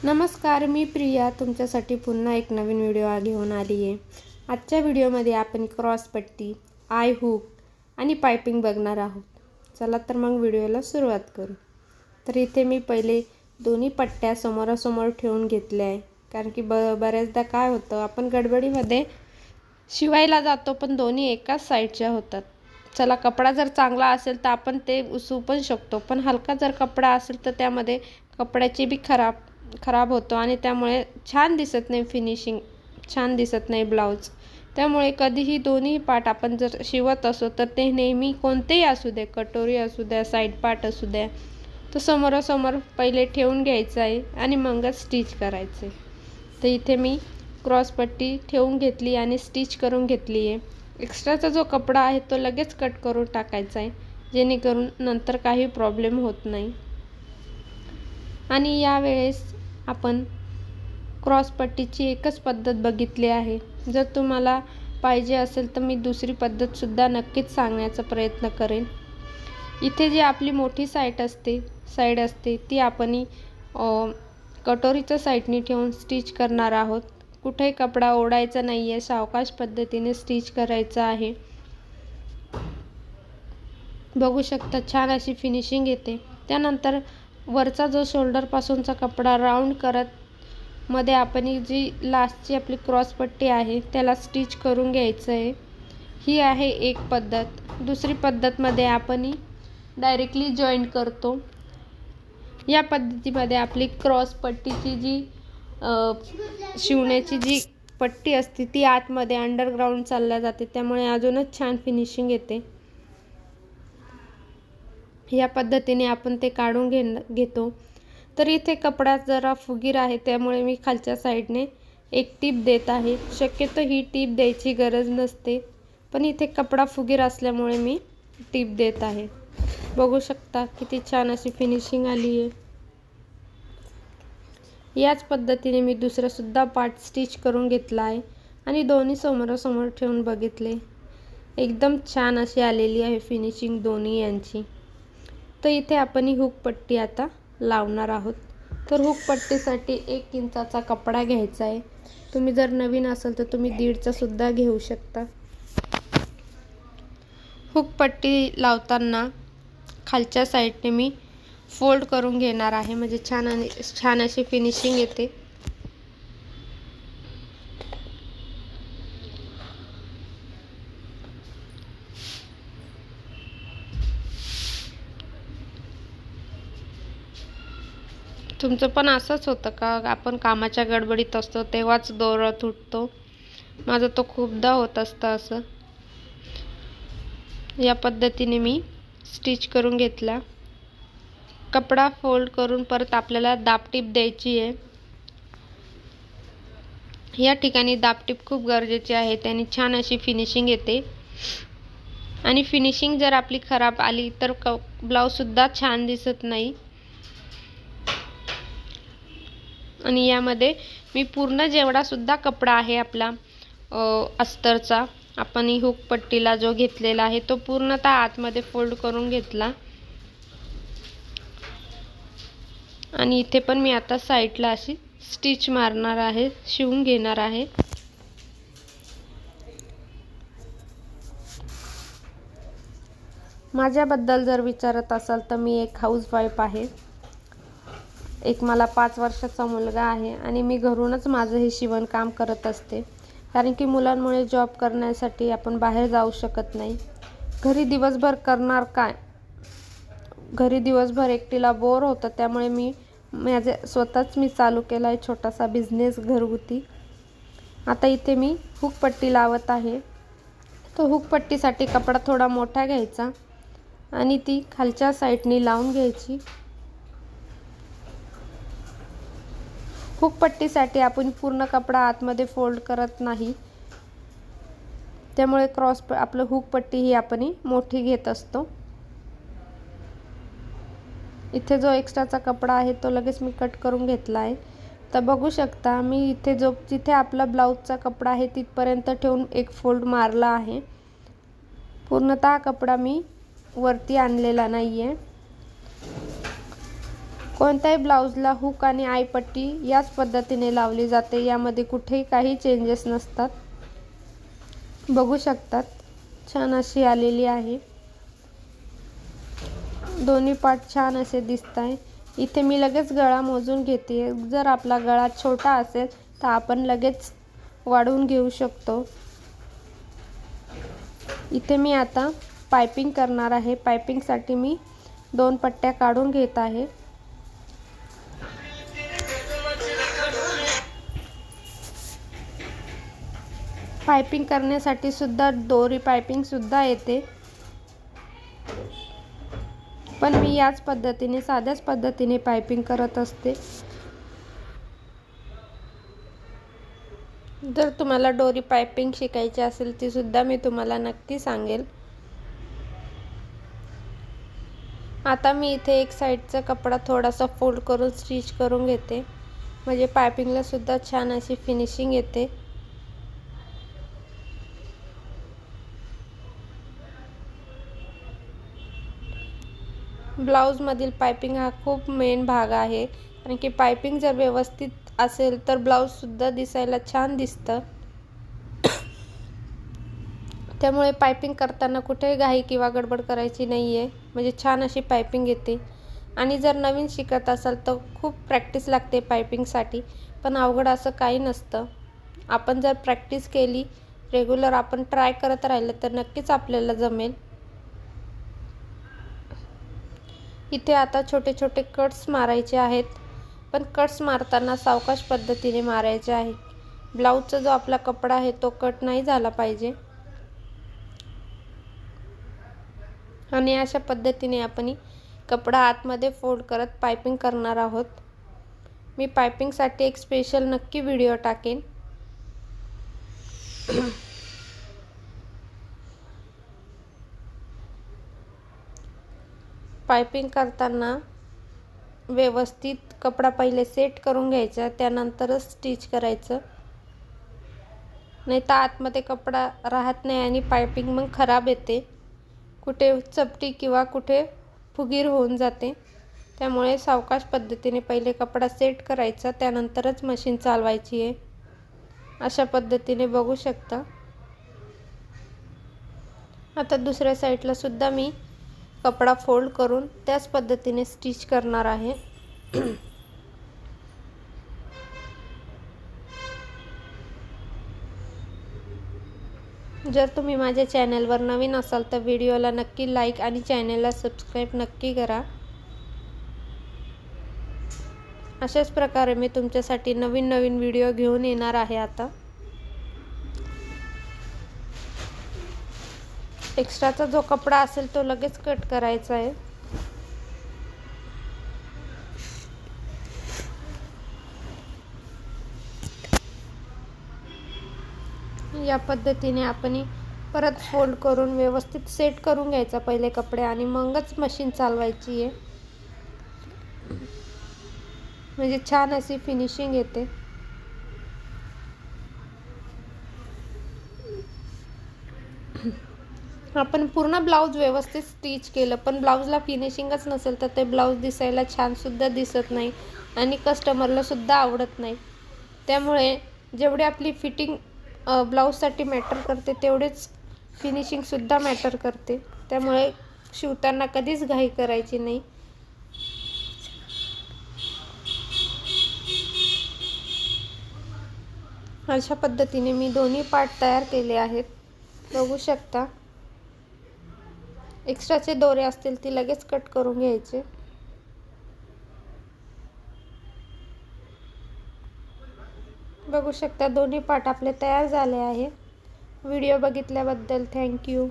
नमस्कार, मी प्रिया तुमच्यासाठी पुन्हा एक नवीन व्हिडिओ घेऊन आली आहे। आजच्या व्हिडिओमध्ये आपण क्रॉस पट्टी, आय हुक आणि पाइपिंग बघणार आहोत। चला तर मग व्हिडिओला सुरुवात करू। तर इथे मी पहिले दोन्ही पट्ट्या समोरासमोर ठेवून घेतल्या आहे, कारण की बऱ्याचदा काय होतं, आपण गडबडीमध्ये शिवायला जातो पण दोन्ही एकाच साईडच्या होतात। चला, कपडा जर चांगला असेल तर आपण ते उसवू पण शकतो, पण हलका जर कपडा असेल तर त्यामध्ये कपड्याची बी खराब होतो आणि त्यामुळे छान दिसत नाही, फिनिशिंग छान दिसत नाही ब्लाउज। त्यामुळे कधीही दोन्ही पार्ट आपण जर शिवत असो तर ते नेहमी कोणतेही असू दे, कटोरी असू द्या, साईड पार्ट असू द्या, तर समोरासमोर पहिले ठेवून घ्यायचं आहे आणि मगच स्टिच करायचे। तर इथे मी क्रॉस पट्टी ठेवून घेतली आणि स्टिच करून घेतली आहे। एक्स्ट्राचा जो कपडा आहे तो लगेच कट करून टाकायचा आहे, जेणेकरून नंतर काही प्रॉब्लेम होत नाही। आणि यावेळेस आपण क्रॉस पट्टीची एकच पद्धत बघितली आहे। जर तुम्हाला पाहिजे असेल तर मी दुसरी पद्धतसुद्धा नक्कीच सांगण्याचा प्रयत्न करेन। इथे जी आपली मोठी साईड असते ती आपण कटोरीच्या साईडनी ठेवून स्टिच करणार आहोत। कुठेही कपडा ओढायचा नाही आहे, सावकाश पद्धतीने स्टिच करायचं आहे। बघू शकता, छान अशी फिनिशिंग येते। त्यानंतर वरचा जो शोल्डरपासूनचा कपडा राऊंड करत मध्ये आपण जी लास्टची आपली क्रॉस पट्टी आहे त्याला स्टिच करून घ्यायचं आहे। ही आहे एक पद्धत। दुसरी पद्धतमध्ये आपण डायरेक्टली जॉईंट करतो। या पद्धतीमध्ये आपली क्रॉस पट्टीची जी शिवण्याची जी पट्टी असते ती आतमध्ये अंडरग्राऊंड चालल्या जाते, त्यामुळे अजूनच छान फिनिशिंग येते। या पद्धतीने आपण ते काढून घेतो। तर इथे कपडा जरा फुगीर आहे, त्यामुळे मी खालच्या साईडने एक टीप देत आहे। शक्यतो ही टीप द्यायची गरज नसते, पण इथे कपडा फुगीर असल्यामुळे मी टीप देत आहे। बघू शकता किती छान अशी फिनिशिंग आली आहे। याच पद्धतीने मी दुसरासुद्धा पार्ट स्टिच करून घेतला आहे आणि दोन्ही समोरासमोर ठेवून बघितले। एकदम छान अशी आलेली आहे फिनिशिंग दोन्ही यांची। तर इथे आपण ही हुक पट्टी आता लावणार आहोत। तर हुक पट्टीसाठी 1 इंचाचा कपडा घ्यायचा आहे। तुम्ही जर नवीन असाल तर तुम्ही 1.5चा सुद्धा घेऊ शकता। हुक पट्टी लावताना खालच्या साईडने मी फोल्ड करून घेणार आहे, म्हणजे छान अशी फिनिशिंग येते। तुमचं पण असंच होतं का? आपण कामाच्या गडबडीत असतो तेव्हाच दोरा तुटतो? माझं तो खूपदा होत असतं असं। या पद्धतीने मी स्टिच करून घेतला। कपडा फोल्ड करून परत आपल्याला दाबटीप द्यायची आहे। या ठिकाणी दाबटीप खूप गरजेची आहे, त्याने छान अशी फिनिशिंग येते। आणि फिनिशिंग जर आपली खराब आली तर ब्लाऊजसुद्धा छान दिसत नाही। आणि यामध्ये मी पूर्ण जेवढा सुद्धा कपडा आहे आपला अस्तरचा, आपण ही हुक पट्टीला जो घेतलेला आहे तो पूर्णतः आतमध्ये फोल्ड करून घेतला। आणि इथे पण मी आता साईडला अशी स्टिच मारणार आहे, शिवून घेणार आहे। माझ्याबद्दल जर विचारत असाल तर मी एक हाऊसवाईफ आहे। एक मला 5 वर्षाचा मुलगा आहे आणि मी घरूनच माझं हे शिवणकाम करत असते, कारण की मुलांमुळे जॉब करण्यासाठी आपण बाहेर जाऊ शकत नाही। घरी दिवसभर करणार काय? घरी दिवसभर एकटीला बोर होतं, त्यामुळे मी स्वतःच चालू केला आहे छोटासा बिझनेस घरगुती। आता इथे मी हुक पट्टी लावत आहे। तो हुक पट्टीसाठी कपडा थोडा मोठा घ्यायचा आणि ती खालच्या साईडनी लावून घ्यायची। हुक पट्टीसाठी आपण पूर्ण कपडा आतमध्ये फोल्ड करत नाही, त्यामुळे आपलं हुक पट्टी ही आपण मोठी घेत असतो। इथे जो एक्स्ट्राचा कपडा आहे तो लगेच मी कट करून घेतला आहे। तर बघू शकता, मी इथे जिथे आपला ब्लाऊजचा कपडा आहे तिथपर्यंत ठेवून एक फोल्ड मारला आहे। पूर्णतः कपडा मी वरती आणलेला नाही आहे। कोणत्याही ब्लाऊजला हुक आणि आयपट्टी याच पद्धतीने लावली जाते, यामध्ये कुठेही काही चेंजेस नसतात। बघू शकतात छान अशी आलेली आहे, दोन्ही पार्ट छान असे दिसत आहे। इथे मी लगेच गळा मोजून घेते, जर आपला गळा छोटा असेल तर आपण लगेच वाढवून घेऊ शकतो। इथे मी आता पाइपिंग करणार आहे, पाइपिंगसाठी मी 2 पट्ट्या काढून घेत आहे। पाइपिंग करण्यासाठी सुद्धा दोरी पाइपिंग सुद्धा येते, पण मी याच पद्धतीने साध्याच पद्धतीने पाइपिंग करत असते। जर तुम्हाला दोरी पाइपिंग शिकायची असेल ती सुद्धा मी तुम्हाला नक्की सांगेल। आता मी इथे एक साइडचा कपडा थोडासा फोल्ड करून स्टिच करून घेते, म्हणजे पाइपिंगला सुद्धा छान अशी फिनिशिंग येते। ब्लाउज मधील पाइपिंग हा खूप मेन भाग आहे, कारण की पाइपिंग जर व्यवस्थित असेल तर ब्लाउज सुद्धा दिसायला छान दिसतं। त्यामुळे पाइपिंग करताना कुठेही घाई किंवा गडबड करायची नाहीये, म्हणजे छान अशी पाइपिंग येते। आणि जर नवीन शिकत असाल तर खूप प्रॅक्टिस लागते पाइपिंगसाठी, पण अवघड असं काही नसतं। आपण जर प्रॅक्टिस केली, रेग्युलर आपण ट्राय करत राहिलं तर नक्कीच आपल्याला जमेल। इथे आता छोटे छोटे कट्स मारायचे आहेत, पण कट्स मारताना सावकाश पद्धतीने मारायचे आहे। ब्लाउजचा जो आपला कपडा आहे तो कट नाही झाला पाहिजे। आणि अशा पद्धतीने आपण कपडा आतमध्ये फोल्ड करत पाइपिंग करणार आहोत। मी पाइपिंगसाठी एक स्पेशल नक्की व्हिडिओ टाकेन। पाइपिंग करताना व्यवस्थित कपडा पहिले सेट करून घ्यायचा, त्यानंतरच स्टिच करायचं, नाही तर आतमध्ये कपडा राहत नाही आणि पाइपिंग मग खराब येते, कुठे चपटी किंवा कुठे फुगीर होऊन जाते। त्यामुळे सावकाश पद्धतीने पहिले कपडा सेट करायचा, त्यानंतरच मशीन चालवायची आहे। अशा पद्धतीने बघू शकता। आता दुसऱ्या साईडला सुद्धा मी कपडा फोल्ड करून त्याच पद्धतीने स्टिच करणार आहे। जर तुम्ही माझ्या चॅनलवर नवीन असाल तर व्हिडिओला नक्की लाईक आणि चॅनलला सबस्क्राईब नक्की करा। अशाच प्रकारे मी तुमच्यासाठी नवीन नवीन व्हिडिओ घेऊन येणार आहे। आता एक्स्ट्राचा जो कपडा असेल तो लगेच कट करायचा आहे। या पद्धतीने आपण परत फोल्ड करून व्यवस्थित सेट करून घ्यायचा पहिले कपडे, आणि मगच मशीन चालवायची आहे, म्हणजे छान अशी फिनिशिंग येते। आपण पूर्ण ब्लाउज व्यवस्थित स्टिच केलं, पण ब्लाउजला फिनिशिंगच नसेल तर ते ब्लाउज दिसायला छान सुद्धा दिसत नाही आणि कस्टमरला सुद्धा आवडत नाही। त्यामुळे जेवढी आपली फिटिंग ब्लाउजसाठी मॅटर करते, तेवढेच फिनिशिंग सुद्धा मॅटर करते। त्यामुळे शिवताना कधीच घाई करायची नाही। अशा पद्धतीने मी दोन्ही पार्ट तयार केले आहेत, बघू शकता। एक्स्ट्राचे दोरे असतील ती लगेच कट करून घ्यायचे। बघू शकता दोन्ही पार्ट आपले तयार झाले आहे। व्हिडिओ बघितल्याबद्दल थँक यू।